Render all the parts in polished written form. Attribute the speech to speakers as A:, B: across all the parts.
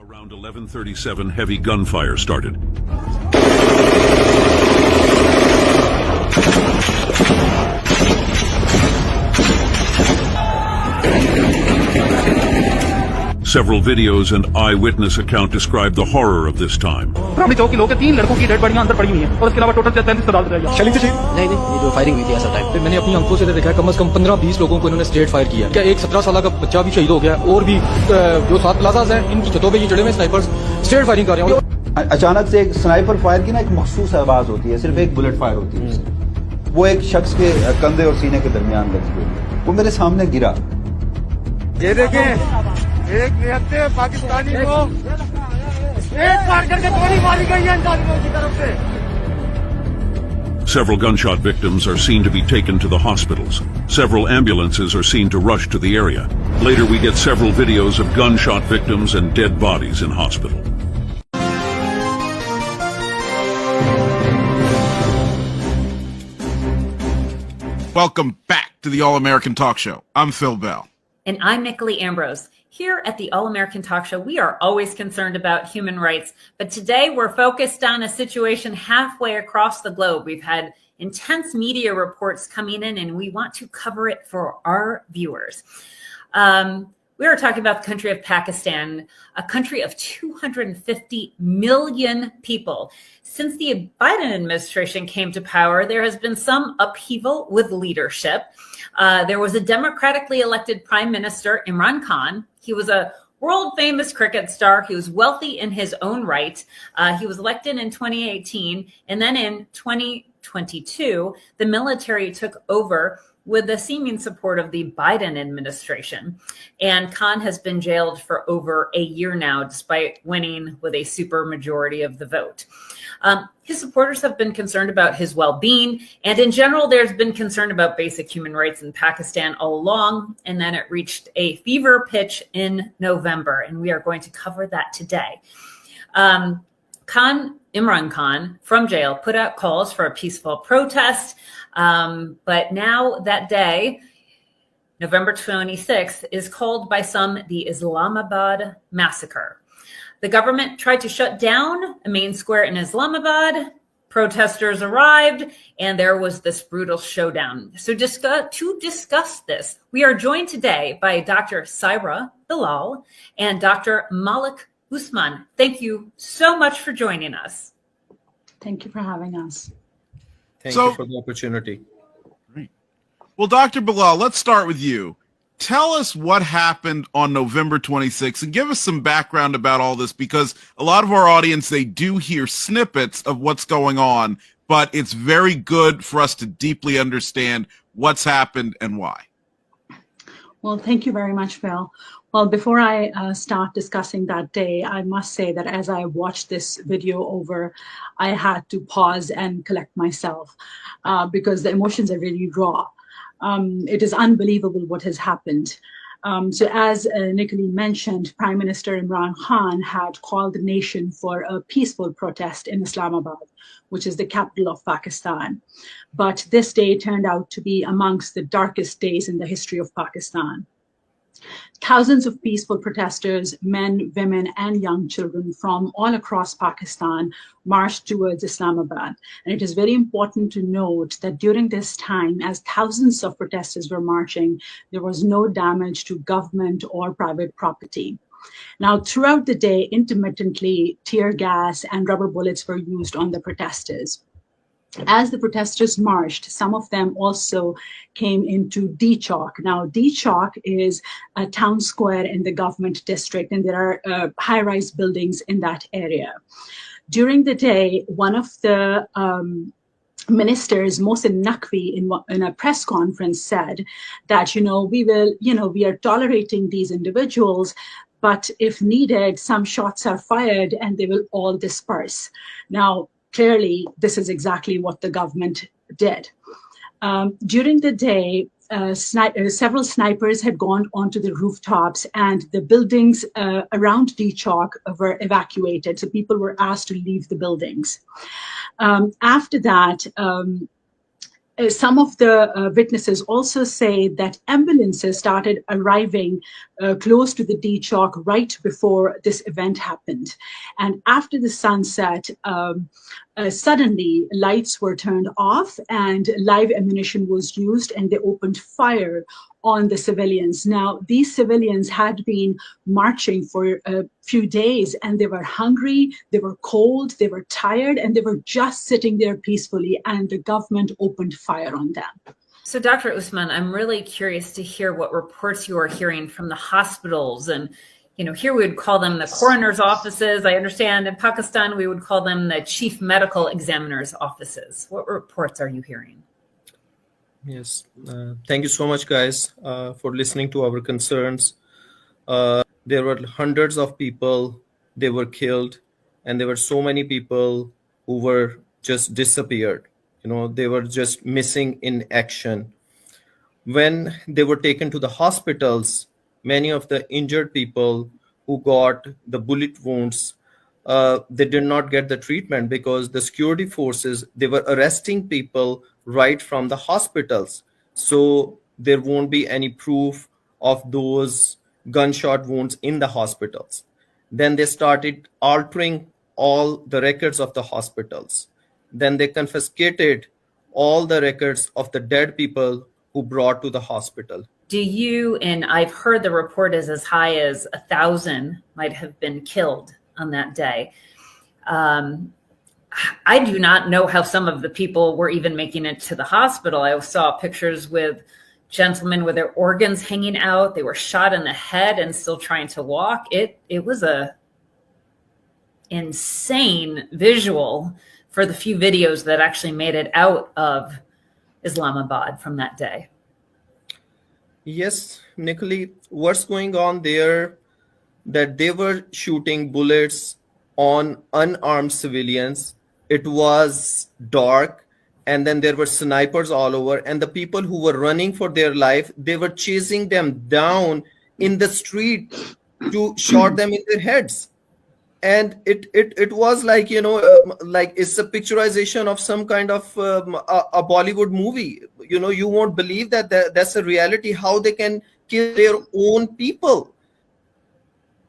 A: Around 11:37, heavy gunfire started. Several videos and eyewitness account describe the horror of this time.
B: नहीं ये जो firing हुई थी ऐसा टाइम पे मैंने अपनी आंखों से देखा है कम से कम 15-20 लोगों को इन्होंने स्ट्रेट फायर किया। क्या एक 17 साल का बच्चा भी शहीद हो गया और भी जो 7 प्लाजाज हैं इनकी छतों पे ये चढ़े हुए स्नाइपर्स स्ट्रेट फायरिंग कर रहे हैं।
C: अचानक से एक स्नाइपर फायर की ना एक मखसूस आवाज होती है, सिर्फ एक बुलेट फायर होती है, वो एक शख्स के कंधे और सीने के दरमियान लगी हुई, वो मेरे सामने गिरा।
D: ये देखें एक निहत्ते पाकिस्तानी को एक फायर करके गोली मारी गई है इंसानियों की तरफ से।
A: Several gunshot victims are seen to be taken to the hospitals. Several ambulances are seen to rush to the area. Later we get several videos of gunshot victims and dead bodies in hospital.
E: Welcome back to the All-American Talk Show. I'm Phil Bell.
F: And I'm Nicolette Ambrose. Here at the All-American Talk Show, we are always concerned about human rights, but today we're focused on a situation halfway across the globe. We've had intense media reports coming in, and we want to cover it for our viewers. We are talking about the country of Pakistan, a country of 250 million people. Since the Biden administration came to power, there has been some upheaval with leadership. There was a democratically elected Prime Minister, Imran Khan. He was a world-famous cricket star. He was wealthy in his own right. He was elected in 2018. And then in 2022, the military took over with the seeming support of the Biden administration. And Khan has been jailed for over a year now, despite winning with a supermajority of the vote. His supporters have been concerned about his well-being, and in general, there's been concern about basic human rights in Pakistan all along, and then it reached a fever pitch in November, and we are going to cover that today. Imran Khan, from jail, put out calls for a peaceful protest, but now that day, November 26th, is called by some the Islamabad massacre. The government tried to shut down a main square in Islamabad. Protesters arrived, and there was this brutal showdown. So to discuss this, we are joined today by Dr. Saira Bilal and Dr. Malik Usman. Thank you so much for joining us.
G: Thank you for having us.
H: Thank you for the opportunity.
E: Great. Well, Dr. Bilal, let's start with you. Tell us what happened on November 26th and give us some background about all this, because a lot of our audience, they do hear snippets of what's going on, but it's very good for us to deeply understand what's happened and why.
G: Well, thank you very much, Phil. Well, before I start discussing that day, I must say that as I watched this video over, I had to pause and collect myself because the emotions are really raw. It is unbelievable what has happened. So as Nicolette mentioned, Prime Minister Imran Khan had called the nation for a peaceful protest in Islamabad, which is the capital of Pakistan. But this day turned out to be amongst the darkest days in the history of Pakistan. Thousands of peaceful protesters, men, women, and young children from all across Pakistan marched towards Islamabad. And it is very important to note that during this time, as thousands of protesters were marching, there was no damage to government or private property. Now, throughout the day, intermittently, tear gas and rubber bullets were used on the protesters. As the protesters marched, some of them also came into D Chowk. Now, D Chowk is a town square in the government district, and there are high-rise buildings in that area. During the day, one of the ministers, Mohsin Naqvi, in a press conference said that, we are tolerating these individuals, but if needed, some shots are fired and they will all disperse. Now, clearly, this is exactly what the government did. During the day, several snipers had gone onto the rooftops, and the buildings around D Chowk were evacuated. So people were asked to leave the buildings. After that, some of the witnesses also say that ambulances started arriving close to the D Chalk right before this event happened. And after the sunset, suddenly lights were turned off and live ammunition was used, and they opened fire on the civilians. Now, these civilians had been marching for a few days, and they were hungry, they were cold, they were tired, and they were just sitting there peacefully, and the government opened fire on them.
F: So, Dr. Usman, I'm really curious to hear what reports you are hearing from the hospitals. And, here we would call them the coroner's offices. I understand in Pakistan, we would call them the chief medical examiner's offices. What reports are you hearing?
H: Yes, thank you so much, guys, for listening to our concerns. There were hundreds of people, they were killed, and there were so many people who were just disappeared. They were just missing in action. When they were taken to the hospitals, many of the injured people who got the bullet wounds, they did not get the treatment because the security forces, they were arresting people right from the hospitals. So there won't be any proof of those gunshot wounds in the hospitals. Then they started altering all the records of the hospitals. Then they confiscated all the records of the dead people who brought to the hospital.
F: Do you, and I've heard the report is as high as 1,000 might have been killed on that day. I do not know how some of the people were even making it to the hospital. I saw pictures with gentlemen with their organs hanging out. They were shot in the head and still trying to walk. It was a insane visual for the few videos that actually made it out of Islamabad from that day.
H: Yes, Nicole, what's going on there, that they were shooting bullets on unarmed civilians. It was dark, and then there were snipers all over, and the people who were running for their life, they were chasing them down in the street to shot them in their heads. And it was like, like it's a picturization of some kind of a Bollywood movie. You won't believe that's a reality, how they can kill their own people.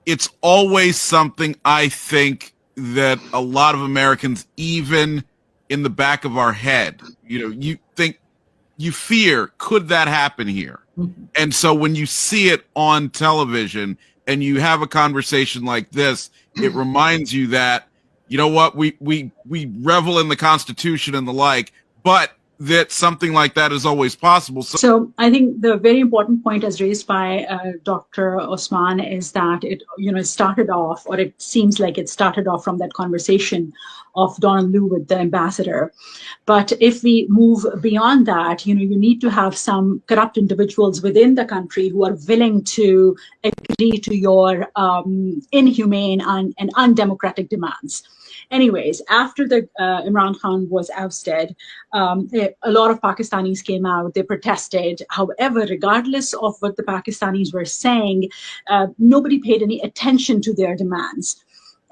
E: It's always something, I think, that a lot of Americans, even in the back of our head, you think, you fear, could that happen here? Mm-hmm. And so when you see it on television and you have a conversation like this, it reminds you that, we revel in the Constitution and the like, but that something like that is always possible.
G: So I think the very important point as raised by Dr. Osman is that it started off, or it seems like it started off from that conversation of Donald Lu with the ambassador. But if we move beyond that, you need to have some corrupt individuals within the country who are willing to agree to your inhumane and undemocratic demands. Anyways, after the Imran Khan was ousted, a lot of Pakistanis came out, they protested. However, regardless of what the Pakistanis were saying, nobody paid any attention to their demands.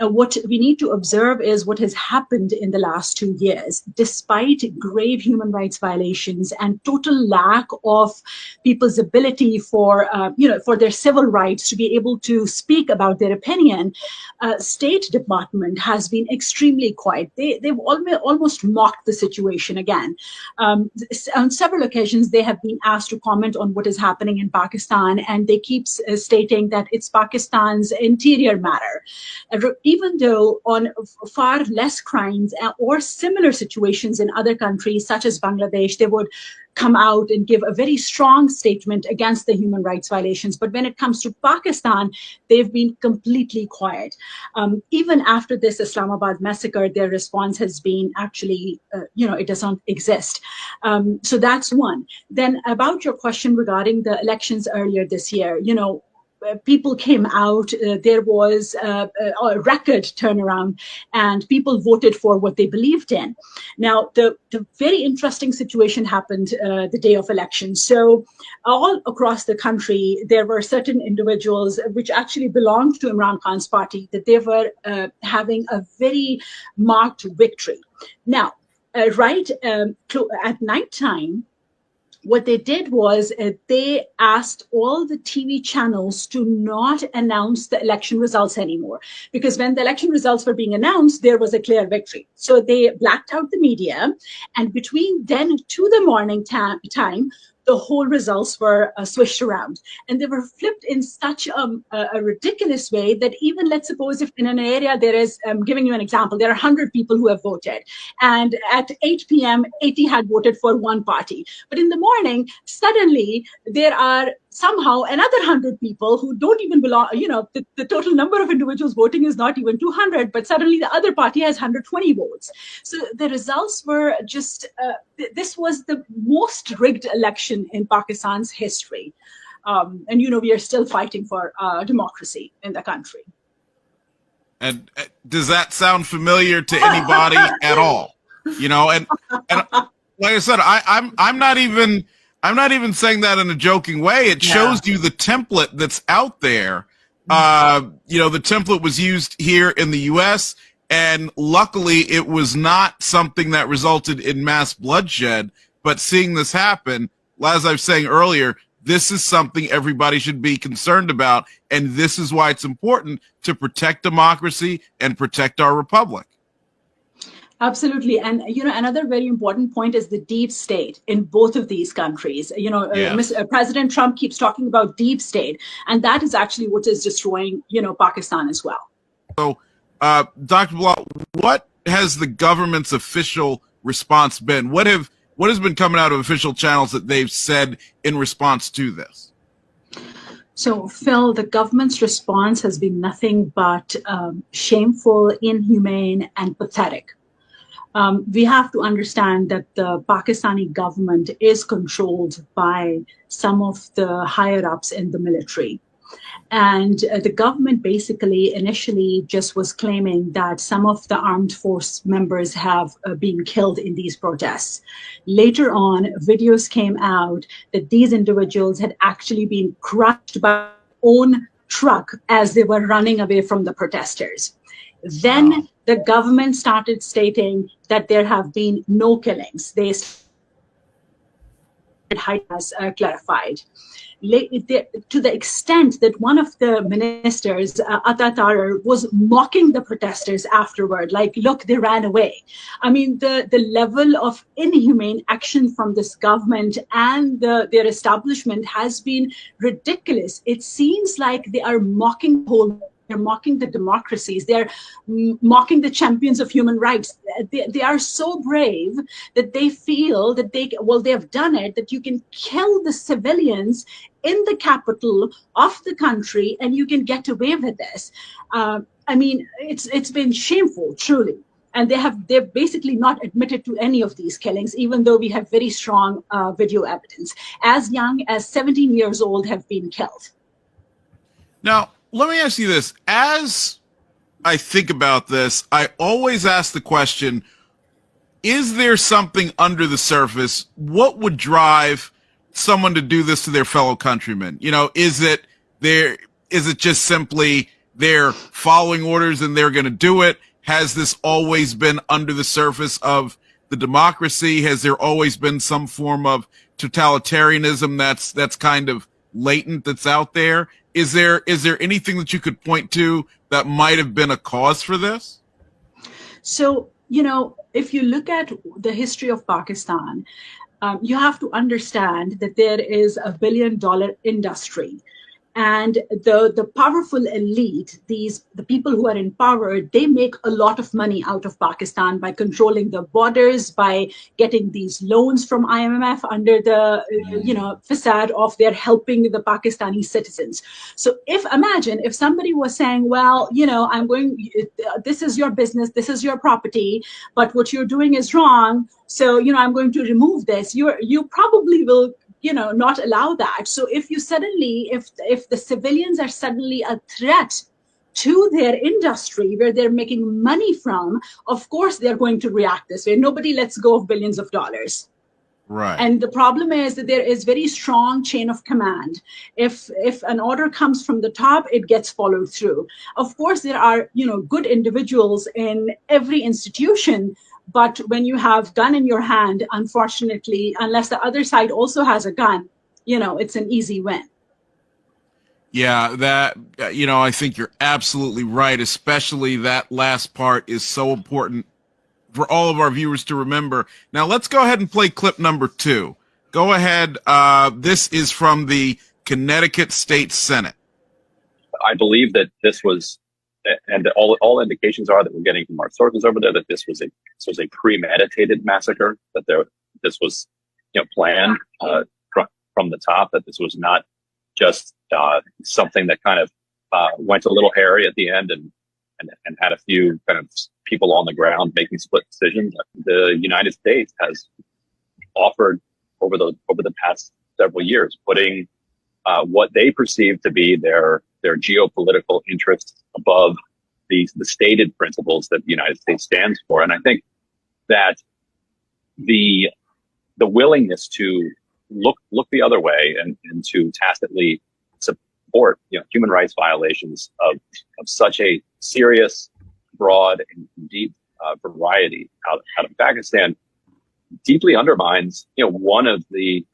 G: What we need to observe is what has happened in the last 2 years. Despite grave human rights violations and total lack of people's ability for their civil rights to be able to speak about their opinion, State Department has been extremely quiet. They've almost mocked the situation again. On several occasions, they have been asked to comment on what is happening in Pakistan, and they keep stating that it's Pakistan's interior matter. Even though on far less crimes or similar situations in other countries, such as Bangladesh, they would come out and give a very strong statement against the human rights violations. But when it comes to Pakistan, they've been completely quiet. Even after this Islamabad massacre, their response has been actually, it doesn't exist. So that's one. Then about your question regarding the elections earlier this year, people came out, there was a record turnaround, and people voted for what they believed in. Now, the very interesting situation happened the day of election. So all across the country, there were certain individuals which actually belonged to Imran Khan's party, that they were having a very marked victory. Now, at night time, what they did was they asked all the TV channels to not announce the election results anymore, because when the election results were being announced, there was a clear victory. So they blacked out the media, and between then to the morning time, the whole results were switched around, and they were flipped in such a ridiculous way that even, let's suppose, if in an area there is, giving you an example, there are 100 people who have voted, and at 8 p.m. 80 had voted for one party, but in the morning suddenly there are somehow another 100 people who don't even belong, the total number of individuals voting is not even 200, but suddenly the other party has 120 votes. So the results were just, this was the most rigged election in Pakistan's history. And, we are still fighting for democracy in the country.
E: And does that sound familiar to anybody at all? And like I said, I'm not even saying that in a joking way. It shows you the template that's out there. The template was used here in the U.S., and luckily it was not something that resulted in mass bloodshed. But seeing this happen, as I was saying earlier, this is something everybody should be concerned about, and this is why it's important to protect democracy and protect our republic.
G: Absolutely. And, another very important point is the deep state in both of these countries. President Trump keeps talking about deep state, and that is actually what is destroying, Pakistan as well.
E: So, Dr. Bilal, what has the government's official response been? What has been coming out of official channels that they've said in response to this?
G: So, Phil, the government's response has been nothing but shameful, inhumane, and pathetic. We have to understand that the Pakistani government is controlled by some of the higher ups in the military. And the government basically initially just was claiming that some of the armed force members have been killed in these protests. Later on, videos came out that these individuals had actually been crushed by their own truck as they were running away from the protesters. Then the government started stating that there have been no killings. They has clarified. To the extent that one of the ministers, Atatar, was mocking the protesters afterward, like, look, they ran away. I mean, the level of inhumane action from this government and their establishment has been ridiculous. It seems like they are mocking the whole. They're mocking the democracies. They're mocking the champions of human rights. They are so brave that they feel that they have done it, that you can kill the civilians in the capital of the country and you can get away with this. It's been shameful, truly. And they've basically not admitted to any of these killings, even though we have very strong video evidence. As young as 17 years old have been killed.
E: Now, let me ask you this. As I think about this, I always ask the question, is there something under the surface? What would drive someone to do this to their fellow countrymen? Is it just simply they're following orders and they're going to do it? Has this always been under the surface of the democracy? Has there always been some form of totalitarianism that's kind of latent, that's out there? Is there anything that you could point to that might have been a cause for this?
G: So, if you look at the history of Pakistan, you have to understand that there is a $1 billion industry. And the powerful elite, the people who are in power, they make a lot of money out of Pakistan by controlling the borders, by getting these loans from IMF under the facade of they're helping the Pakistani citizens. So imagine if somebody was saying, well, this is your business, this is your property, but what you're doing is wrong. So, I'm going to remove this. You probably will not allow that. So if the civilians are suddenly a threat to their industry where they're making money from, of course they're going to react this way. Nobody lets go of billions of dollars.
E: Right.
G: And the problem is that there is very strong chain of command. If an order comes from the top, it gets followed through. Of course, there are, good individuals in every institution, But when you have gun in your hand, unfortunately, unless the other side also has a gun, it's an easy win.
E: Yeah, that, I think you're absolutely right, especially that last part is so important for all of our viewers to remember. Now, let's go ahead and play clip number 2. Go ahead. This is from the Connecticut State Senate.
I: I believe that this was, and all indications are that we're getting from our sources over there, that this was a premeditated massacre, that this was planned from the top, that this was not just something that kind of went a little hairy at the end and had a few kind of people on the ground making split decisions. The United States has offered over the past several years, putting what they perceive to be their geopolitical interests above the stated principles that the United States stands for. And I think that the willingness to look the other way and to tacitly support human rights violations of such a serious, broad, and deep variety out of Pakistan deeply undermines one of the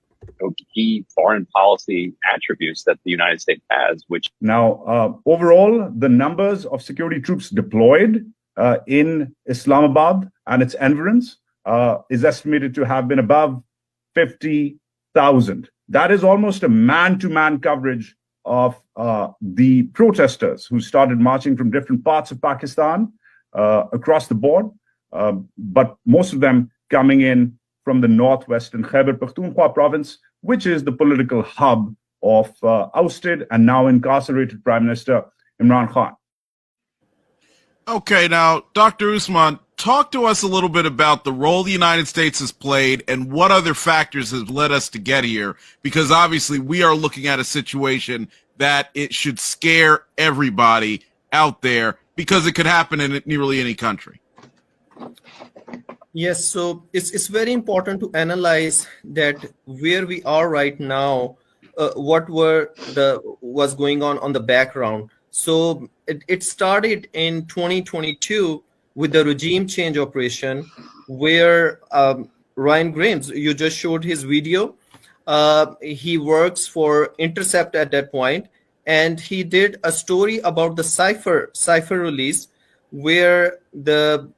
I: key foreign policy attributes that the United States has, which
J: now overall the numbers of security troops deployed in Islamabad and its environs is estimated to have been above 50,000. That is almost a man-to-man coverage of the protesters who started marching from different parts of Pakistan across the board, but most of them coming in from the northwestern Khyber Pakhtunkhwa province, which is the political hub of ousted and now incarcerated Prime Minister Imran Khan.
E: Okay, now, Dr. Usman, talk to us a little bit about the role the United States has played and what other factors have led us to get here, because obviously we are looking at a situation that it should scare everybody out there because it could happen in nearly any country.
H: Yes, so it's very important to analyze that where we are right now, what was going on the background. So it started in 2022 with the regime change operation, where Ryan Grimes, you just showed his video. He works for Intercept at that point, and he did a story about the cipher release, where the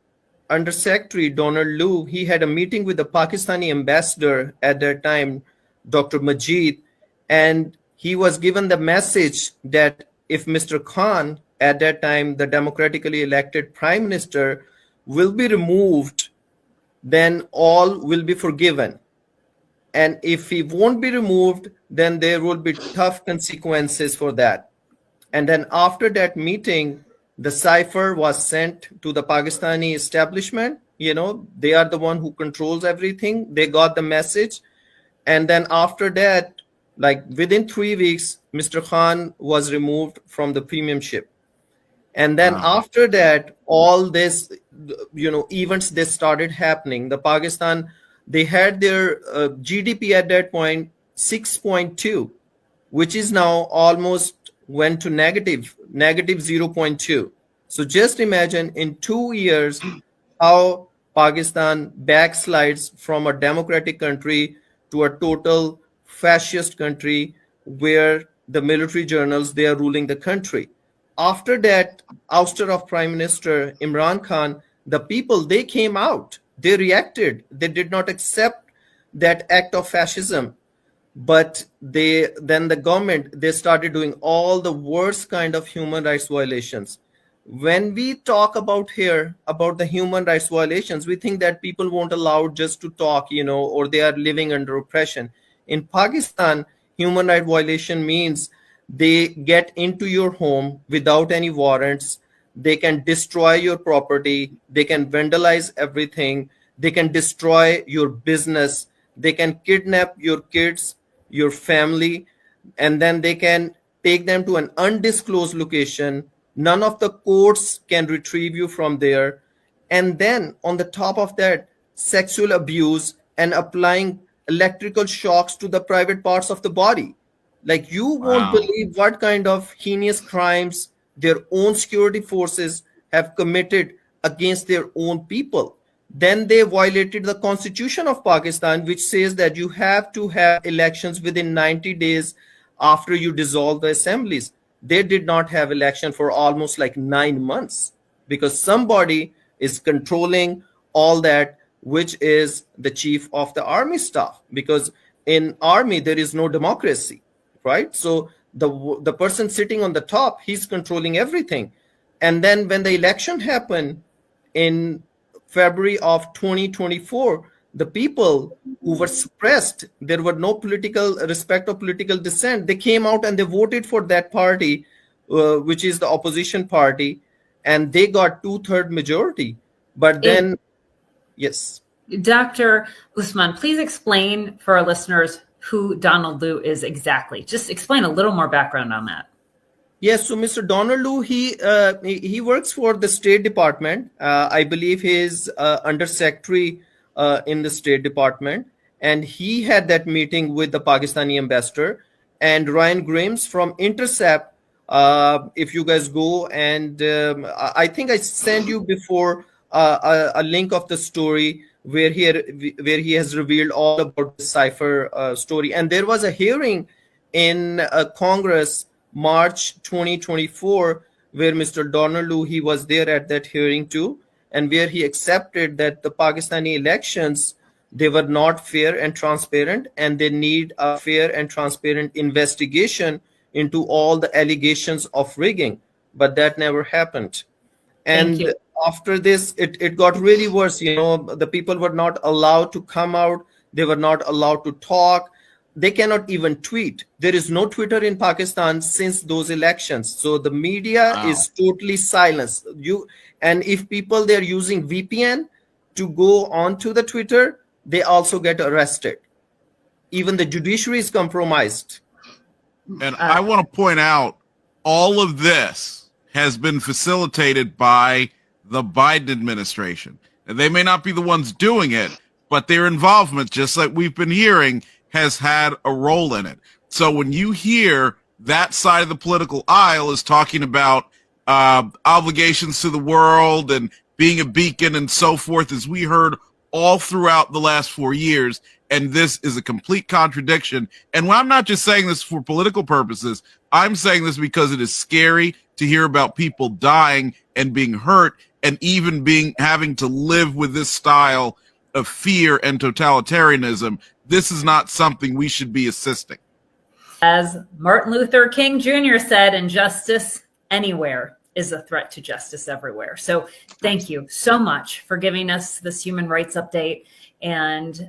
H: Undersecretary Donald Lu, he had a meeting with the Pakistani ambassador at that time, Dr. Majid, and he was given the message that if Mr. Khan, at that time the democratically elected prime minister, will be removed, then all will be forgiven. And if he won't be removed, then there will be tough consequences for that. And then after that meeting, the cipher was sent to the Pakistani establishment. They are the one who controls everything. They got the message. And then after that, like within 3 weeks, Mr. Khan was removed from the premiership. And then after that, all this, events, they started happening. The Pakistan, they had their GDP at that point, 6.2, which is now almost went to negative 0.2. So just imagine in 2 years how Pakistan backslides from a democratic country to a total fascist country where the military journals, they are ruling the country. After that ouster of Prime Minister Imran Khan, the people, they came out, they reacted, they did not accept that act of fascism. But then the government, they started doing all the worst kind of human rights violations. When we talk about the human rights violations, we think that people won't allow just to talk, or they are living under oppression. In Pakistan, human rights violation means they get into your home without any warrants. They can destroy your property. They can vandalize everything. They can destroy your business. They can kidnap your kids, your family, and then they can take them to an undisclosed location. None of the courts can retrieve you from there. And then on the top of that, sexual abuse and applying electrical shocks to the private parts of the body. Like you won't believe what kind of heinous crimes their own security forces have committed against their own people. Then they violated the Constitution of Pakistan, which says that you have to have elections within 90 days after you dissolve the assemblies. They did not have election for almost like 9 months because somebody is controlling all that, which is the chief of the army staff. Because in army, there is no democracy, right? So the person sitting on the top, he's controlling everything. And then when the election happened in February of 2024, the people who were suppressed, there were no political respect of political dissent. They came out and they voted for that party, which is the opposition party, and they got 2/3 majority. But then, yes.
F: Dr. Usman, please explain for our listeners who Donald Lu is exactly. Just explain a little more background on that.
H: Yes, so Mr. Donald Lu, he works for the State Department. I believe he's undersecretary in the State Department, and he had that meeting with the Pakistani ambassador and Ryan Grimes from Intercept. If you guys go, and I think I sent you before a link of the story where he has revealed all about the cipher story. And there was a hearing in Congress March 2024, where Mr. Donald Lu, he was there at that hearing too, and where he accepted that the Pakistani elections, they were not fair and transparent, and they need a fair and transparent investigation into all the allegations of rigging. But that never happened. And after this, it got really worse. You know, the people were not allowed to come out. They were not allowed to talk. They cannot even tweet. There is no Twitter in Pakistan since those elections. So the media is totally silenced. And if people, they're using VPN to go onto the Twitter, they also get arrested. Even the judiciary is compromised.
E: And I want to point out, all of this has been facilitated by the Biden administration. And they may not be the ones doing it, but their involvement, just like we've been hearing, has had a role in it. So when you hear that side of the political aisle is talking about obligations to the world and being a beacon and so forth, as we heard all throughout the last 4 years, and this is a complete contradiction. And I'm not just saying this for political purposes. I'm saying this because it is scary to hear about people dying and being hurt and even having to live with this style of fear and totalitarianism. This is not something we should be assisting.
F: As Martin Luther King Jr. said, injustice anywhere is a threat to justice everywhere. So thank you so much for giving us this human rights update. And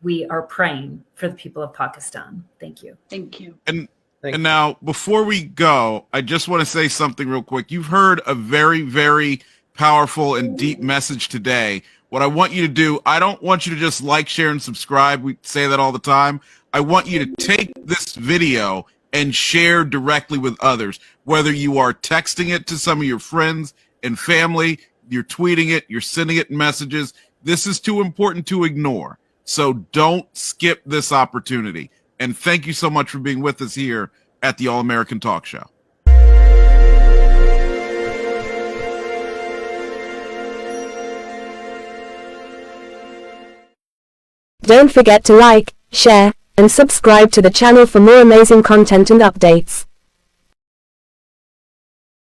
F: we are praying for the people of Pakistan. Thank you.
G: Thank you.
E: And now, before we go, I just want to say something real quick. You've heard a very, very powerful and deep message today. What I want you to do, I don't want you to just like, share, and subscribe. We say that all the time. I want you to take this video and share directly with others, whether you are texting it to some of your friends and family, you're tweeting it, you're sending it in messages. This is too important to ignore. So don't skip this opportunity. And thank you so much for being with us here at the All American Talk Show.
K: Don't forget to like, share, and subscribe to the channel for more amazing content and updates.